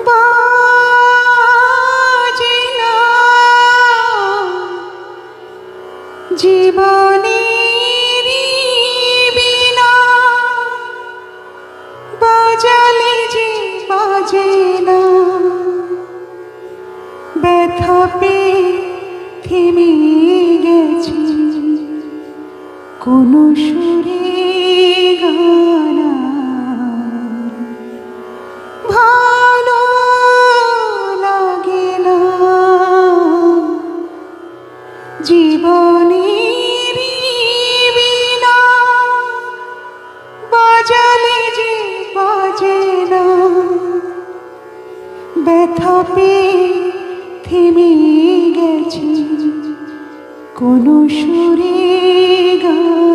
বাজে না জীবনের বীণা, বাজালে যে বাজে না, ব্যথা পেয়ে থেমে গেছি কোন সুরে গানা। ভালো লাগে না জীবনের বীণা, বাজালে যে বাজে না, ব্যথা পেয়ে থেমে গেছি কোন সুরে গান।